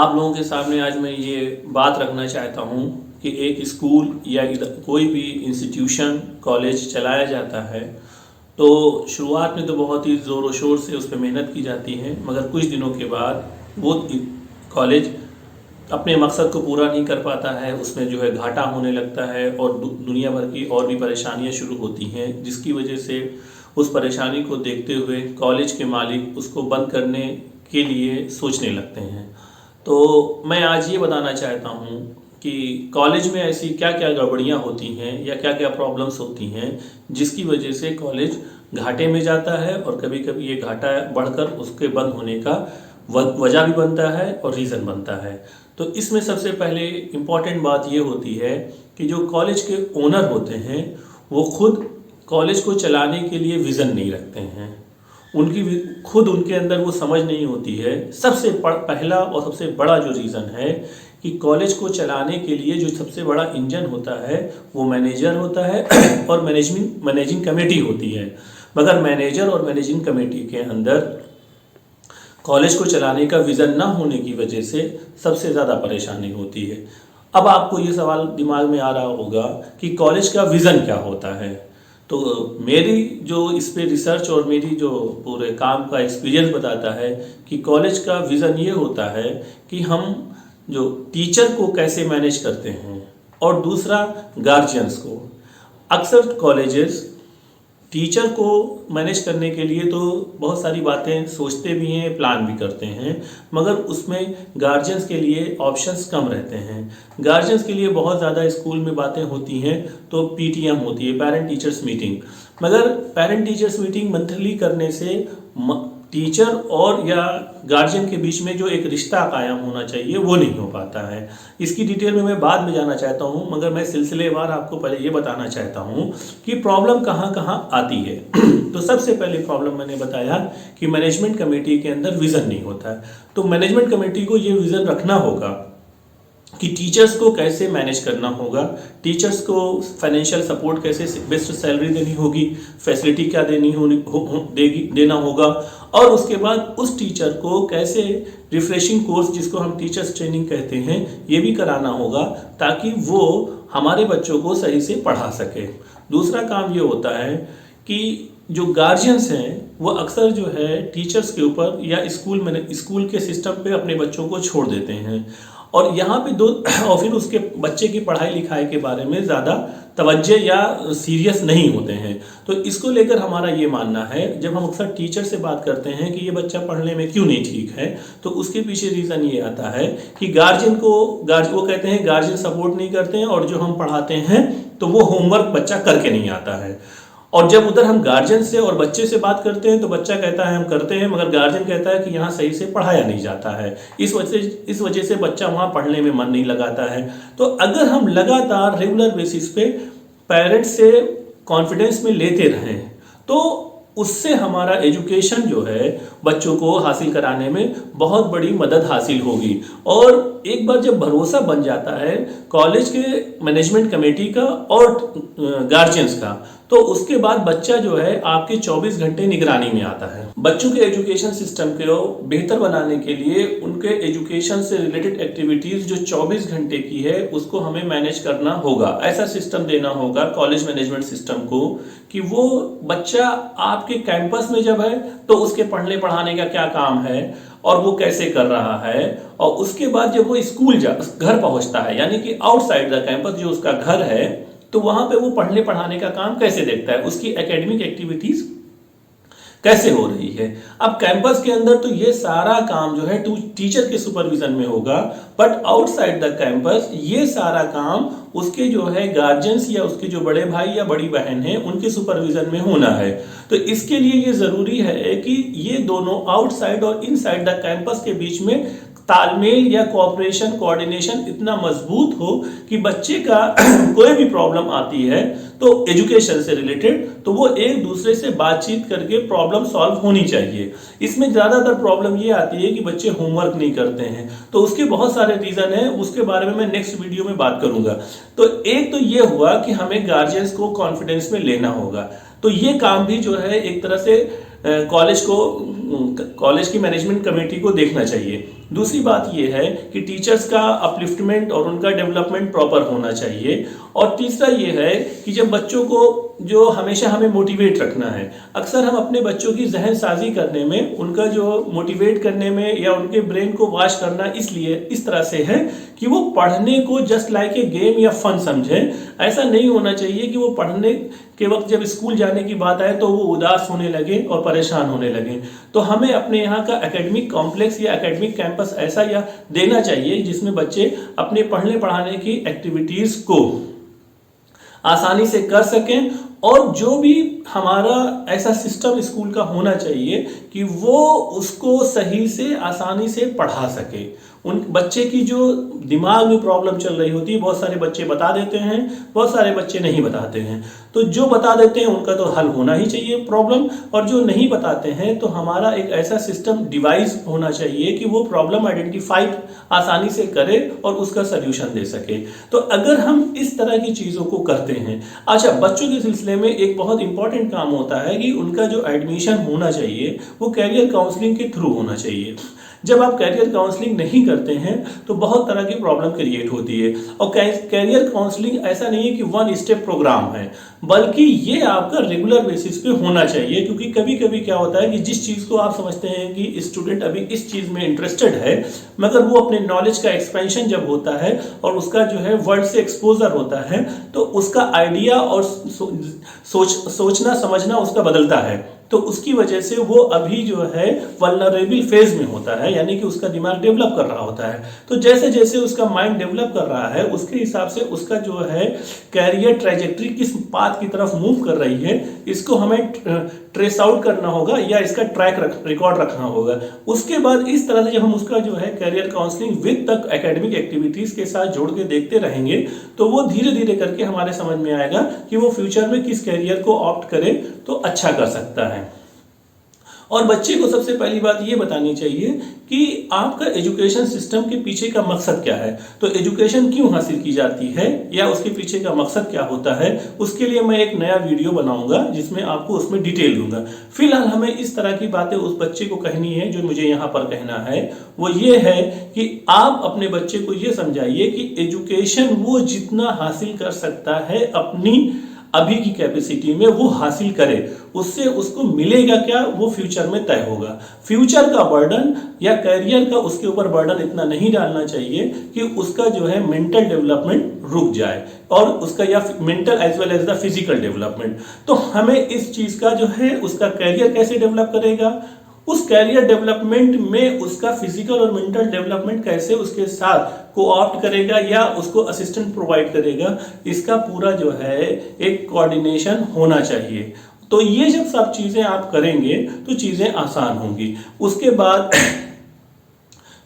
आप लोगों के सामने आज मैं ये बात रखना चाहता हूँ कि एक स्कूल या कोई भी इंस्टीट्यूशन कॉलेज चलाया जाता है तो शुरुआत में तो बहुत ही ज़ोर शोर से उस पर मेहनत की जाती है, मगर कुछ दिनों के बाद वो कॉलेज अपने मकसद को पूरा नहीं कर पाता है। उसमें जो है घाटा होने लगता है और दुनिया भर की और भी परेशानियां शुरू होती हैं, जिसकी वजह से उस परेशानी को देखते हुए कॉलेज के मालिक उसको बंद करने के लिए सोचने लगते हैं। तो मैं आज ये बताना चाहता हूँ कि कॉलेज में ऐसी क्या क्या गड़बड़ियाँ होती हैं या क्या क्या प्रॉब्लम्स होती हैं जिसकी वजह से कॉलेज घाटे में जाता है, और कभी कभी ये घाटा बढ़कर उसके बंद होने का वजह भी बनता है और रीज़न बनता है। तो इसमें सबसे पहले इम्पॉर्टेंट बात ये होती है कि जो कॉलेज के ओनर होते हैं वो खुद कॉलेज को चलाने के लिए विज़न नहीं रखते हैं। खुद उनके अंदर वो समझ नहीं होती है। सबसे पहला और सबसे बड़ा जो रीज़न है कि कॉलेज को चलाने के लिए जो सबसे बड़ा इंजन होता है वो मैनेजर होता है और मैनेजिंग कमेटी होती है। मगर मैनेजर और मैनेजिंग कमेटी के अंदर कॉलेज को चलाने का विज़न ना होने की वजह से सबसे ज़्यादा परेशानी होती है। अब आपको ये सवाल दिमाग में आ रहा होगा कि कॉलेज का विज़न क्या होता है। तो मेरी जो इस पे रिसर्च और मेरी जो पूरे काम का एक्सपीरियंस बताता है कि कॉलेज का विज़न ये होता है कि हम जो टीचर को कैसे मैनेज करते हैं, और दूसरा गार्जियंस को। अक्सर कॉलेजेस टीचर को मैनेज करने के लिए तो बहुत सारी बातें सोचते भी हैं, प्लान भी करते हैं, मगर उसमें गार्जियंस के लिए ऑप्शंस कम रहते हैं। गार्जियंस के लिए बहुत ज़्यादा स्कूल में बातें होती हैं तो पीटीएम होती है, पेरेंट टीचर्स मीटिंग। मगर पेरेंट टीचर्स मीटिंग मंथली करने से टीचर और या गार्जियन के बीच में जो एक रिश्ता कायम होना चाहिए वो नहीं हो पाता है। इसकी डिटेल में मैं बाद में जाना चाहता हूँ, मगर मैं सिलसिलेवार आपको पहले ये बताना चाहता हूँ कि प्रॉब्लम कहाँ कहाँ आती है। तो सबसे पहले प्रॉब्लम मैंने बताया कि मैनेजमेंट कमेटी के अंदर विज़न नहीं होता है। तो मैनेजमेंट कमेटी को ये विज़न रखना होगा कि टीचर्स को कैसे मैनेज करना होगा, टीचर्स को फाइनेंशियल सपोर्ट कैसे, बेस्ट सैलरी देनी होगी, फैसिलिटी क्या देना होगा, और उसके बाद उस टीचर को कैसे रिफ्रेशिंग कोर्स, जिसको हम टीचर्स ट्रेनिंग कहते हैं, ये भी कराना होगा ताकि वो हमारे बच्चों को सही से पढ़ा सके। दूसरा काम ये होता है कि जो गार्जियंस हैं वो अक्सर जो है टीचर्स के ऊपर या स्कूल के सिस्टम पे अपने बच्चों को छोड़ देते हैं, और यहाँ पे और फिर उसके बच्चे की पढ़ाई लिखाई के बारे में ज़्यादा तवज्जो या सीरियस नहीं होते हैं। तो इसको लेकर हमारा ये मानना है, जब हम अक्सर टीचर से बात करते हैं कि ये बच्चा पढ़ने में क्यों नहीं ठीक है, तो उसके पीछे रीज़न ये आता है कि वो कहते हैं गार्जियन सपोर्ट नहीं करते हैं, और जो हम पढ़ाते हैं तो वो होमवर्क बच्चा करके नहीं आता है। और जब उधर हम गार्जियन से और बच्चे से बात करते हैं तो बच्चा कहता है हम करते हैं, मगर गार्जियन कहता है कि यहाँ सही से पढ़ाया नहीं जाता है। इस वजह से बच्चा वहाँ पढ़ने में मन नहीं लगाता है। तो अगर हम लगातार रेगुलर बेसिस पे पेरेंट्स से कॉन्फिडेंस में लेते रहें तो उससे हमारा एजुकेशन जो है बच्चों को हासिल कराने में बहुत बड़ी मदद हासिल होगी। और एक बार जब भरोसा बन जाता है कॉलेज के मैनेजमेंट कमेटी का और गार्जियंस का, तो उसके बाद बच्चा जो है आपके 24 घंटे निगरानी में आता है। बच्चों के एजुकेशन सिस्टम को बेहतर बनाने के लिए उनके एजुकेशन से रिलेटेड एक्टिविटीज़ जो 24 घंटे की है उसको हमें मैनेज करना होगा। ऐसा सिस्टम देना होगा कॉलेज मैनेजमेंट सिस्टम को कि वो बच्चा आपके कैंपस में जब है तो उसके पढ़ने पढ़ाने का क्या काम है और वो कैसे कर रहा है, और उसके बाद जब वो घर पहुंचता है, यानी कि आउटसाइड द कैंपस जो उसका घर है, तो वहां पे वो पढ़ने पढ़ाने का काम कैसे देखता है, उसकी एकेडमिक एक्टिविटीज कैसे हो रही है। अब कैंपस के अंदर तो ये सारा काम जो है टीचर के सुपरविजन में होगा, बट आउटसाइड द कैंपस ये सारा काम उसके जो है गार्जियंस या उसके जो बड़े भाई या बड़ी बहन है उनके सुपरविजन में होना है। तो इसके लिए ये जरूरी है कि ये दोनों आउटसाइड और इनसाइड द कैंपस के बीच में तालमेल या कोऑपरेशन कोऑर्डिनेशन इतना मजबूत हो कि बच्चे का कोई भी प्रॉब्लम आती है तो एजुकेशन से रिलेटेड, तो वो एक दूसरे से बातचीत करके प्रॉब्लम सॉल्व होनी चाहिए। इसमें ज़्यादातर प्रॉब्लम ये आती है कि बच्चे होमवर्क नहीं करते हैं, तो उसके बहुत सारे रीज़न हैं, उसके बारे में मैं नेक्स्ट वीडियो में बात करूंगा। तो एक तो ये हुआ कि हमें गार्जियंस को कॉन्फिडेंस में लेना होगा, तो ये काम भी जो है एक तरह से कॉलेज को कॉलेज की मैनेजमेंट कमेटी को देखना चाहिए। दूसरी बात यह है कि टीचर्स का अपलिफ्टमेंट और उनका डेवलपमेंट प्रॉपर होना चाहिए। और तीसरा ये है कि जब बच्चों को जो हमेशा हमें मोटिवेट रखना है, अक्सर हम अपने बच्चों की जहन साजी करने में, उनका जो मोटिवेट करने में या उनके ब्रेन को वॉश करना इसलिए इस तरह से है कि वो पढ़ने को जस्ट लाइक ए गेम या फन समझें। ऐसा नहीं होना चाहिए कि वो पढ़ने के वक्त जब स्कूल जाने की बात आए तो वो उदास होने लगे और परेशान होने लगे। तो हमें अपने यहाँ का एकेडमिक कॉम्प्लेक्स या एकेडमिक कैंपस ऐसा या देना चाहिए जिसमें बच्चे अपने पढ़ने पढ़ाने की एक्टिविटीज को आसानी से कर सकें। और जो भी हमारा ऐसा सिस्टम स्कूल का होना चाहिए कि वो उसको सही से आसानी से पढ़ा सके। उन बच्चे की जो दिमाग में प्रॉब्लम चल रही होती है, बहुत सारे बच्चे बता देते हैं, बहुत सारे बच्चे नहीं बताते हैं। तो जो बता देते हैं उनका तो हल होना ही चाहिए प्रॉब्लम, और जो नहीं बताते हैं तो हमारा एक ऐसा सिस्टम डिवाइस होना चाहिए कि वो प्रॉब्लम आइडेंटिफाई आसानी से करे और उसका सल्यूशन दे सके। तो अगर हम इस तरह की चीज़ों को करते हैं। अच्छा, बच्चों के सिलसिले में एक बहुत इंपॉर्टेंट काम होता है कि उनका जो एडमिशन होना चाहिए वो कैरियर काउंसलिंग के थ्रू होना चाहिए। जब आप कैरियर काउंसलिंग नहीं करते हैं तो बहुत तरह की प्रॉब्लम क्रिएट होती है। और कैरियर काउंसलिंग ऐसा नहीं है कि वन स्टेप प्रोग्राम है, बल्कि ये आपका रेगुलर बेसिस पे होना चाहिए। क्योंकि कभी कभी क्या होता है कि जिस चीज़ को आप समझते हैं कि स्टूडेंट अभी इस चीज़ में इंटरेस्टेड है, मगर वो अपने नॉलेज का एक्सपेंशन जब होता है और उसका जो है वर्ल्ड से एक्सपोजर होता है तो उसका आइडिया और सोचना समझना उसका बदलता है। तो उसकी वजह से वो अभी जो है वल्नरेबल फेज में होता है, यानी कि उसका दिमाग डेवलप कर रहा होता है। तो जैसे जैसे उसका माइंड डेवलप कर रहा है उसके हिसाब से उसका जो है कैरियर ट्रैजेक्टरी किस पाथ की तरफ मूव कर रही है, इसको हमें ट्रेस आउट करना होगा या इसका रिकॉर्ड रखना होगा। उसके बाद इस तरह से जब हम उसका जो है कैरियर काउंसलिंग विद तक एकेडमिक एक्टिविटीज के साथ जोड़ के देखते रहेंगे तो वो धीरे धीरे करके हमारे समझ में आएगा कि वो फ्यूचर में किस कैरियर को ऑप्ट करे तो अच्छा कर सकता है। और बच्चे को सबसे पहली बात ये बतानी चाहिए कि आपका एजुकेशन सिस्टम के पीछे का मकसद क्या है। तो एजुकेशन क्यों हासिल की जाती है या उसके पीछे का मकसद क्या होता है, उसके लिए मैं एक नया वीडियो बनाऊंगा जिसमें आपको उसमें डिटेल दूंगा। फिलहाल हमें इस तरह की बातें उस बच्चे को कहनी है। जो मुझे यहाँ पर कहना है वो ये है कि आप अपने बच्चे को ये समझाइए कि एजुकेशन वो जितना हासिल कर सकता है अपनी अभी की कैपेसिटी में वो हासिल करे, उससे उसको मिलेगा क्या वो फ्यूचर में तय होगा। फ्यूचर का बर्डन या करियर का उसके ऊपर बर्डन इतना नहीं डालना चाहिए कि उसका जो है मेंटल डेवलपमेंट रुक जाए और उसका या mental as well as the physical development. तो हमें इस चीज का जो है उसका करियर कैसे डेवलप करेगा, उस कैरियर डेवलपमेंट में उसका फिजिकल और मेंटल डेवलपमेंट कैसे उसके साथ कोऑप्ट करेगा या उसको असिस्टेंट प्रोवाइड करेगा, इसका पूरा जो है एक कोऑर्डिनेशन होना चाहिए। तो ये जब सब चीजें आप करेंगे तो चीजें आसान होंगी। उसके बाद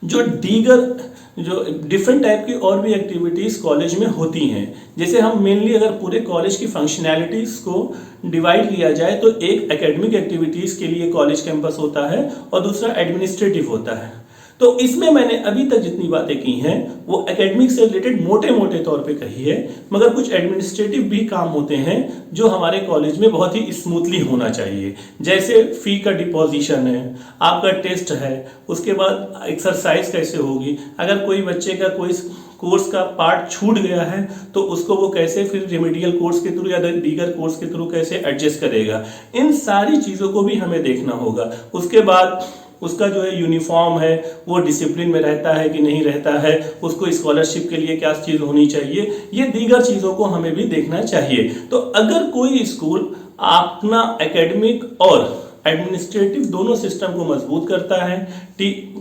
जो दीगर जो डिफरेंट टाइप की और भी एक्टिविटीज़ कॉलेज में होती हैं, जैसे हम मेनली अगर पूरे कॉलेज की फंक्शनैलिटीज़ को डिवाइड किया जाए तो एक एकेडमिक एक्टिविटीज़ के लिए कॉलेज कैंपस होता है और दूसरा एडमिनिस्ट्रेटिव होता है। तो इसमें मैंने अभी तक जितनी बातें की हैं वो एकेडमिक से रिलेटेड मोटे मोटे तौर पे कही है, मगर कुछ एडमिनिस्ट्रेटिव भी काम होते हैं जो हमारे कॉलेज में बहुत ही स्मूथली होना चाहिए। जैसे फी का डिपॉजिशन है, आपका टेस्ट है, उसके बाद एक्सरसाइज कैसे होगी, अगर कोई बच्चे का कोई कोर्स का पार्ट छूट गया है तो उसको वो कैसे फिर रेमेडियल कोर्स के थ्रू या दीगर कोर्स के थ्रू कैसे एडजस्ट करेगा, इन सारी चीज़ों को भी हमें देखना होगा। उसके बाद उसका जो है यूनिफॉर्म है वो डिसिप्लिन में रहता है कि नहीं रहता है, उसको स्कॉलरशिप के लिए क्या चीज़ होनी चाहिए, ये दीगर चीज़ों को हमें भी देखना चाहिए। तो अगर कोई स्कूल अपना एकेडमिक और एडमिनिस्ट्रेटिव दोनों सिस्टम को मजबूत करता है,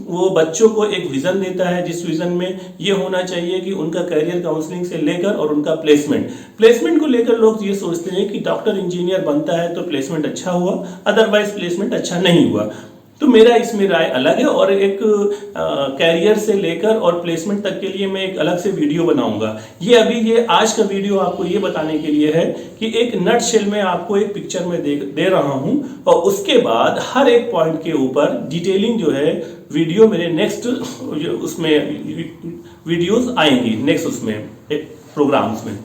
वो बच्चों को एक विजन देता है जिस विजन में ये होना चाहिए कि उनका करियर काउंसलिंग से लेकर और उनका प्लेसमेंट को लेकर लोग ये सोचते हैं कि डॉक्टर इंजीनियर बनता है तो प्लेसमेंट अच्छा हुआ, अदरवाइज प्लेसमेंट अच्छा नहीं हुआ। तो मेरा इसमें राय अलग है और एक कैरियर से लेकर और प्लेसमेंट तक के लिए मैं एक अलग से वीडियो बनाऊंगा। ये आज का वीडियो आपको ये बताने के लिए है कि एक नट शेल में आपको एक पिक्चर में दे रहा हूं और उसके बाद हर एक पॉइंट के ऊपर डिटेलिंग जो है वीडियो मेरे नेक्स्ट उसमें वीडियोस आएंगी, नेक्स्ट उसमें प्रोग्राम्स में।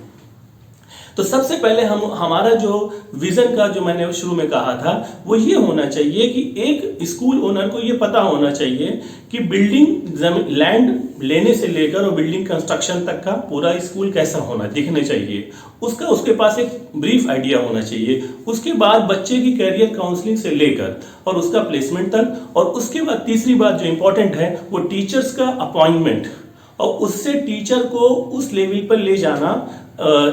तो सबसे पहले हमारा जो विजन का जो मैंने शुरू में कहा था वो ये होना चाहिए कि एक स्कूल ओनर को ये पता होना चाहिए कि बिल्डिंग लैंड लेने से लेकर और बिल्डिंग कंस्ट्रक्शन तक का पूरा स्कूल कैसा होना दिखने चाहिए, उसके पास एक ब्रीफ आइडिया होना चाहिए। उसके बाद बच्चे की कैरियर काउंसलिंग से लेकर और उसका प्लेसमेंट तक, और उसके बाद तीसरी बात जो इंपॉर्टेंट है वो टीचर्स का अपॉइंटमेंट, और उससे टीचर को उस लेवल पर ले जाना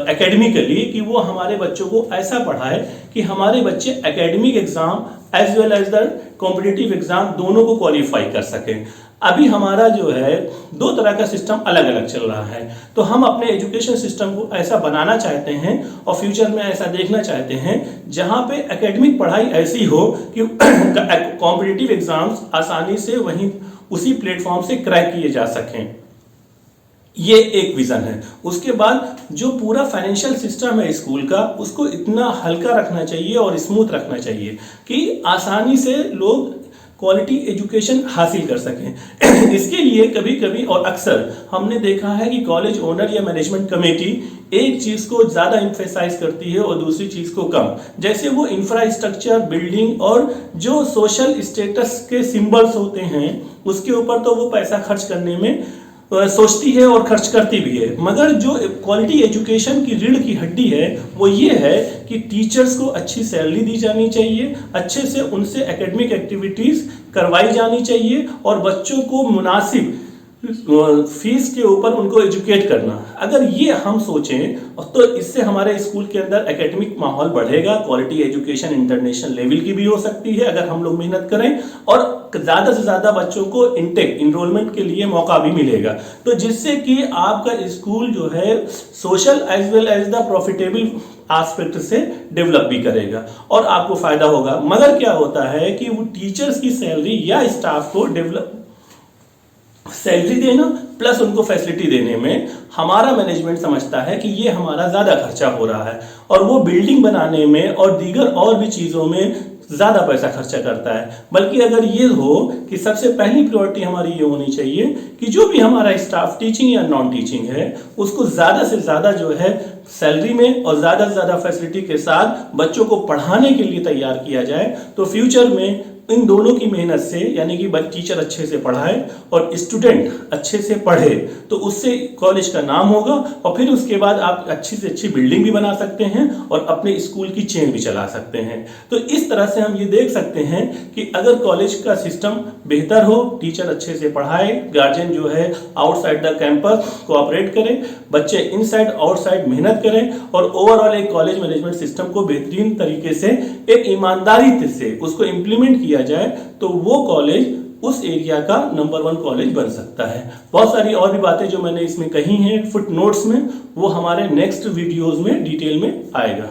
एकेडमिकली कि वो हमारे बच्चों को ऐसा पढ़ाए कि हमारे बच्चे academic exam as well as the competitive exam दोनों को क्वालिफाई कर सकें। अभी हमारा जो है दो तरह का सिस्टम अलग अलग चल रहा है, तो हम अपने एजुकेशन सिस्टम को ऐसा बनाना चाहते हैं और फ्यूचर में ऐसा देखना चाहते हैं जहां पे एकेडमिक पढ़ाई ऐसी हो कि कॉम्पिटिटिव एग्जाम्स आसानी से वहीं उसी प्लेटफॉर्म से क्रैक किए जा सकें। ये एक विजन है। उसके बाद जो पूरा फाइनेंशियल सिस्टम है स्कूल का उसको इतना हल्का रखना चाहिए और स्मूथ रखना चाहिए कि आसानी से लोग क्वालिटी एजुकेशन हासिल कर सकें। इसके लिए कभी कभी और अक्सर हमने देखा है कि कॉलेज ओनर या मैनेजमेंट कमेटी एक चीज को ज्यादा एम्फेसाइज करती है और दूसरी चीज को कम। जैसे वो इंफ्रास्ट्रक्चर, बिल्डिंग और जो सोशल स्टेटस के सिंबल्स होते हैं उसके ऊपर तो वो पैसा खर्च करने में सोचती है और खर्च करती भी है, मगर जो क्वालिटी एजुकेशन की रीढ़ की हड्डी है वो ये है कि टीचर्स को अच्छी सैलरी दी जानी चाहिए, अच्छे से उनसे एकेडमिक एक्टिविटीज करवाई जानी चाहिए और बच्चों को मुनासिब फीस के ऊपर उनको एजुकेट करना। अगर ये हम सोचें तो इससे हमारे स्कूल के अंदर एकेडमिक माहौल बढ़ेगा, क्वालिटी एजुकेशन इंटरनेशनल लेवल की भी हो सकती है अगर हम लोग मेहनत करें, और ज़्यादा से ज़्यादा बच्चों को इनटेक इनरोलमेंट के लिए मौका भी मिलेगा, तो जिससे कि आपका स्कूल जो है social as well as the profitable aspect से डेवलप भी करेगा और आपको फायदा होगा। मगर क्या होता है कि वो टीचर्स की सैलरी या स्टाफ को सैलरी देना प्लस उनको फैसिलिटी देने में हमारा मैनेजमेंट समझता है कि ये हमारा ज़्यादा खर्चा हो रहा है और वो बिल्डिंग बनाने में और दीगर और भी चीज़ों में ज़्यादा पैसा खर्चा करता है। बल्कि अगर ये हो कि सबसे पहली प्रायोरिटी हमारी ये होनी चाहिए कि जो भी हमारा स्टाफ टीचिंग या नॉन टीचिंग है उसको ज़्यादा से ज़्यादा जो है सैलरी में और ज़्यादा से ज़्यादा फैसिलिटी के साथ बच्चों को पढ़ाने के लिए तैयार किया जाए, तो फ्यूचर में इन दोनों की मेहनत से यानी कि टीचर अच्छे से पढ़ाए और स्टूडेंट अच्छे से पढ़े तो उससे कॉलेज का नाम होगा और फिर उसके बाद आप अच्छी से अच्छी बिल्डिंग भी बना सकते हैं और अपने स्कूल की चेन भी चला सकते हैं। तो इस तरह से हम ये देख सकते हैं कि अगर कॉलेज का सिस्टम बेहतर हो, टीचर अच्छे से पढ़ाए, गार्जियन जो है आउटसाइड द कैंपस कोऑपरेट करें, बच्चे इनसाइड आउटसाइड मेहनत करें और ओवरऑल एक कॉलेज मैनेजमेंट सिस्टम को बेहतरीन तरीके से एक ईमानदारी से उसको इम्प्लीमेंट किया जाए तो वो कॉलेज उस एरिया का नंबर 1 कॉलेज बन सकता है। बहुत सारी और भी बातें जो मैंने इसमें कही हैं फुट नोट्स में, वो हमारे नेक्स्ट वीडियोस में डिटेल में आएगा।